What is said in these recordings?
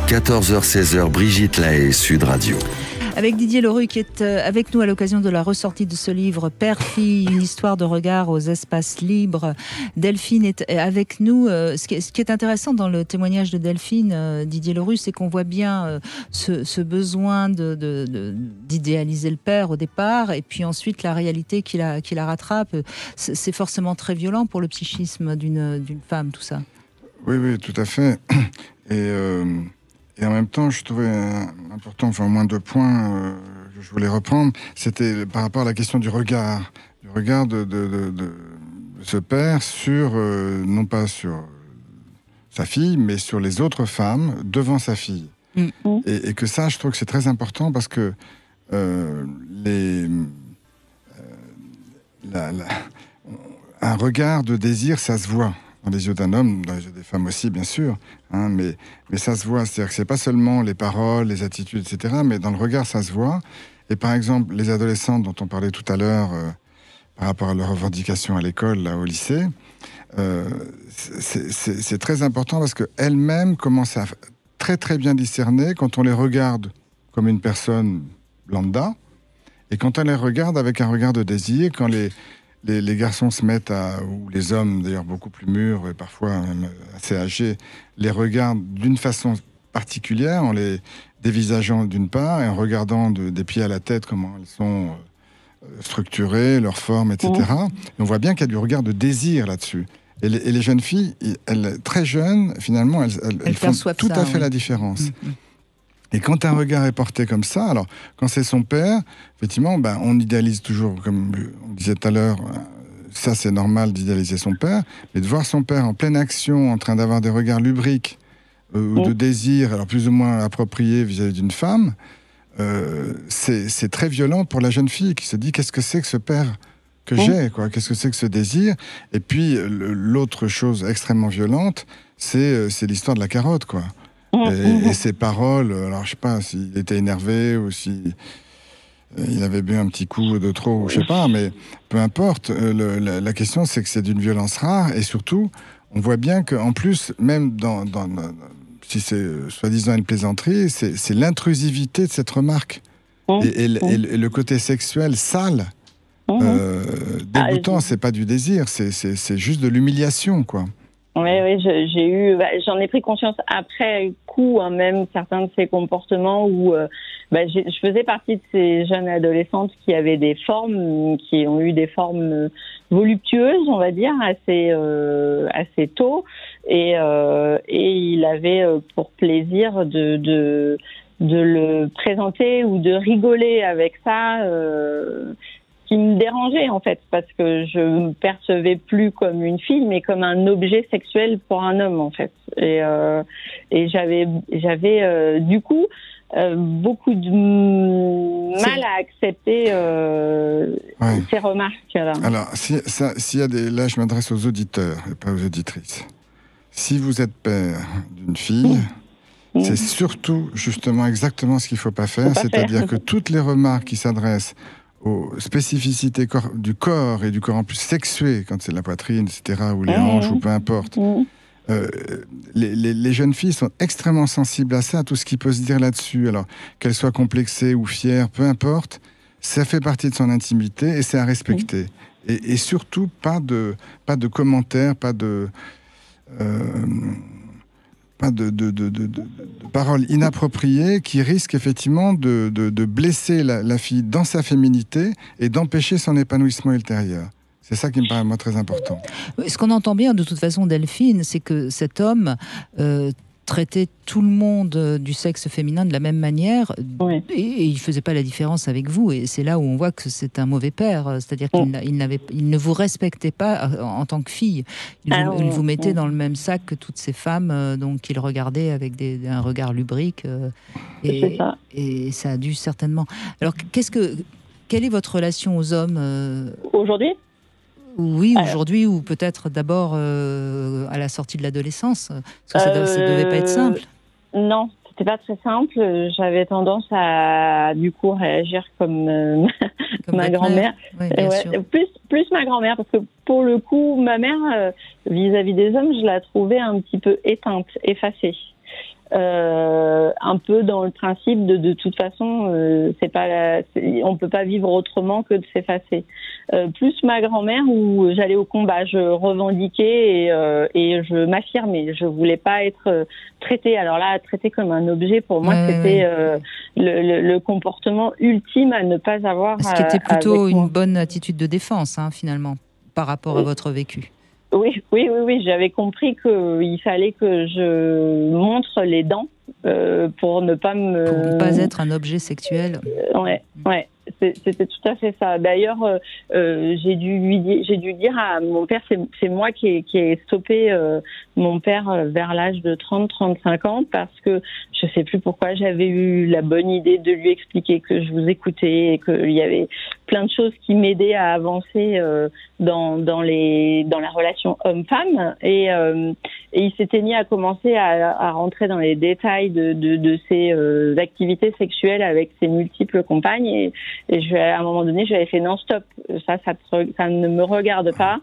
14h-16h, Brigitte Lahaie, Sud Radio. Avec Didier Leroux qui est avec nous à l'occasion de la ressortie de ce livre Père-Fille, une histoire de regard aux espaces libres. Delphine est avec nous. Ce qui est intéressant dans le témoignage de Delphine, Didier Leroux, c'est qu'on voit bien ce besoin d'idéaliser le père au départ, et puis ensuite la réalité qui la rattrape. C'est forcément très violent pour le psychisme d'une femme, tout ça. Oui, tout à fait. Et en même temps, je trouvais important, enfin au moins 2 points que je voulais reprendre, c'était par rapport à la question du regard de ce père sur, non pas sur sa fille, mais sur les autres femmes devant sa fille. Et que ça, je trouve que c'est très important parce que un regard de désir, ça se voit. Dans les yeux d'un homme, dans les yeux des femmes aussi, bien sûr, hein, mais ça se voit. C'est-à-dire que c'est pas seulement les paroles, les attitudes, etc., mais dans le regard, ça se voit. Et par exemple, les adolescentes dont on parlait tout à l'heure, par rapport à leurs revendications à l'école, là, au lycée, c'est très important parce qu'elles-mêmes commencent à très très bien discerner quand on les regarde comme une personne lambda, et quand on les regarde avec un regard de désir, quand les garçons se mettent ou les hommes d'ailleurs beaucoup plus mûrs et parfois même assez âgés, les regardent d'une façon particulière, en les dévisageant d'une part et en regardant des pieds à la tête comment elles sont structurées, leur forme, etc. Et on voit bien qu'il y a du regard de désir là-dessus. Et les jeunes filles, elles, très jeunes, finalement, elles font tout à fait la différence. Et quand un regard est porté comme ça, alors quand c'est son père, effectivement, on idéalise toujours, comme on disait tout à l'heure, ça c'est normal d'idéaliser son père, mais de voir son père en pleine action, en train d'avoir des regards lubriques ou de désir, alors plus ou moins appropriés vis-à-vis d'une femme, c'est très violent pour la jeune fille qui se dit qu'est-ce que c'est que ce père que j'ai, quoi, qu'est-ce que c'est que ce désir. Et puis l'autre chose extrêmement violente, c'est l'histoire de la carotte, quoi. Et ses paroles, alors je sais pas s'il était énervé ou si il avait bu un petit coup de trop, ou je sais pas, mais peu importe. La question, c'est que c'est d'une violence rare, et surtout, on voit bien qu'en plus, même si c'est soi-disant une plaisanterie, c'est l'intrusivité de cette remarque et le côté sexuel sale, dégoûtant. C'est pas du désir, c'est juste de l'humiliation, quoi. Oui, j'en ai pris conscience après coup, hein, même certains de ces comportements où je faisais partie de ces jeunes adolescentes qui avaient des formes, qui ont eu des formes voluptueuses, on va dire, assez tôt, et il avait pour plaisir de le présenter ou de rigoler avec ça. Qui me dérangeait en fait, parce que je me percevais plus comme une fille, mais comme un objet sexuel pour un homme en fait. Et j'avais du coup beaucoup de mal à accepter ces remarques-là. Alors, s'il y a là, je m'adresse aux auditeurs et pas aux auditrices. Si vous êtes père d'une fille, c'est surtout justement exactement ce qu'il ne faut pas faire, c'est-à-dire que toutes les remarques qui s'adressent aux spécificités du corps et du corps en plus sexué, quand c'est la poitrine, etc., ou les hanches, ou peu importe. Les jeunes filles sont extrêmement sensibles à ça, à tout ce qui peut se dire là-dessus. Alors, qu'elles soient complexées ou fières, peu importe, ça fait partie de son intimité et c'est à respecter. Et surtout, pas de commentaires, pas de paroles inappropriées qui risquent effectivement de blesser la fille dans sa féminité et d'empêcher son épanouissement ultérieur. C'est ça qui me paraît, moi, très important. Ce qu'on entend bien, de toute façon, Delphine, c'est que cet homme traitait tout le monde du sexe féminin de la même manière, et il ne faisait pas la différence avec vous. Et c'est là où on voit que c'est un mauvais père. C'est-à-dire qu'il ne vous respectait pas en tant que fille. Il vous mettait dans le même sac que toutes ces femmes donc il regardait avec un regard lubrique. Et ça a dû certainement... Alors, quelle est votre relation aux hommes aujourd'hui ? Oui, aujourd'hui, ou peut-être d'abord à la sortie de l'adolescence, parce que ça devait pas être simple. Non, c'était pas très simple. J'avais tendance à, du coup, réagir comme ma grand-mère. Oui, plus ma grand-mère, parce que pour le coup, ma mère, vis-à-vis des hommes, je la trouvais un petit peu éteinte, effacée. un peu dans le principe de toute façon, on peut pas vivre autrement que de s'effacer. Plus ma grand-mère où j'allais au combat, je revendiquais et je m'affirmais. Je voulais pas être traitée. Alors là, traitée comme un objet, pour moi, c'était le comportement ultime à ne pas avoir. Ce qui était plutôt une bonne attitude de défense, finalement, par rapport à votre vécu. Oui. J'avais compris qu'il fallait que je montre les dents pour ne pas Pour ne pas être un objet sexuel. Ouais. C'était tout à fait ça. D'ailleurs, j'ai dû dire à mon père, c'est moi qui ai stoppé mon père vers l'âge de 30-35 ans parce que je sais plus pourquoi j'avais eu la bonne idée de lui expliquer que je vous écoutais et qu'il y avait plein de choses qui m'aidaient à avancer dans la relation homme-femme et il s'était mis à commencer à rentrer dans les détails de ses activités sexuelles avec ses multiples compagnes et à un moment donné, j'avais fait non stop, ça ne me regarde pas.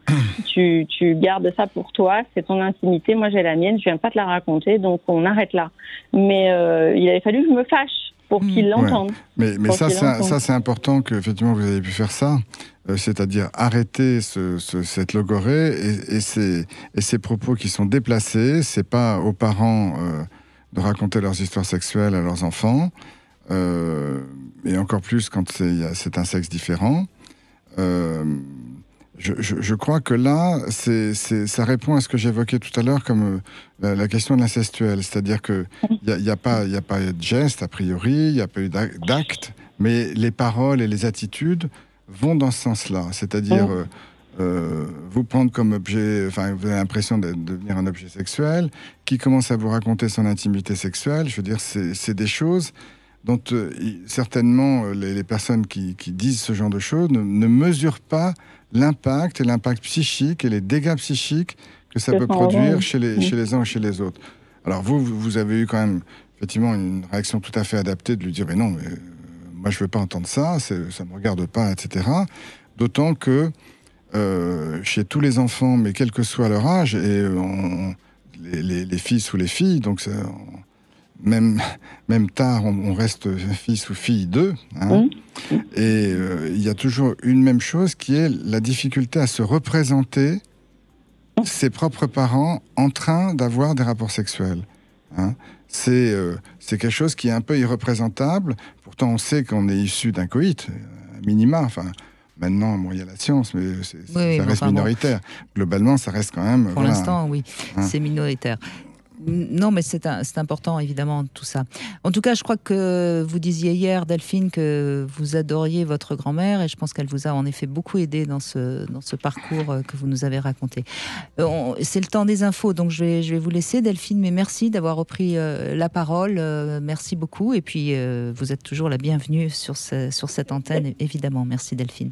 Tu gardes ça pour toi, c'est ton intimité. Moi, j'ai la mienne, je viens pas te la raconter, donc on arrête là. Mais il avait fallu que je me fâche pour qu'il l'entende. Mais ça, c'est important que effectivement vous avez pu faire ça, c'est-à-dire arrêter cette logorée et ces propos qui sont déplacés. C'est pas aux parents de raconter leurs histoires sexuelles à leurs enfants. Et encore plus quand c'est un sexe différent. Je crois que là, ça répond à ce que j'évoquais tout à l'heure comme la question de l'incestuel. C'est-à-dire qu'il n'y a pas de geste, a priori, il n'y a pas eu d'acte, mais les paroles et les attitudes vont dans ce sens-là. C'est-à-dire vous prendre comme objet, vous avez l'impression de devenir un objet sexuel, qui commence à vous raconter son intimité sexuelle. Je veux dire, c'est des choses dont certainement les personnes qui disent ce genre de choses ne mesurent pas l'impact psychique et les dégâts psychiques que ça peut produire chez les uns ou chez les autres. Alors vous avez eu quand même effectivement une réaction tout à fait adaptée de lui dire mais non, moi je veux pas entendre ça, ça me regarde pas, etc. D'autant que chez tous les enfants, mais quel que soit leur âge, et les fils ou les filles, donc même tard, on reste fils ou fille d'eux. Et il y a toujours une même chose qui est la difficulté à se représenter ses propres parents en train d'avoir des rapports sexuels. C'est quelque chose qui est un peu irreprésentable. Pourtant, on sait qu'on est issu d'un coït, à minima. Maintenant, il y a la science, mais ça reste minoritaire. Globalement, ça reste quand même... Pour l'instant, oui, c'est minoritaire. Non, mais c'est important, évidemment, tout ça. En tout cas, je crois que vous disiez hier, Delphine, que vous adoriez votre grand-mère, et je pense qu'elle vous a en effet beaucoup aidé dans ce parcours que vous nous avez raconté. C'est le temps des infos, donc je vais vous laisser, Delphine, mais merci d'avoir repris la parole. Merci beaucoup, et puis vous êtes toujours la bienvenue sur cette antenne, évidemment. Merci, Delphine.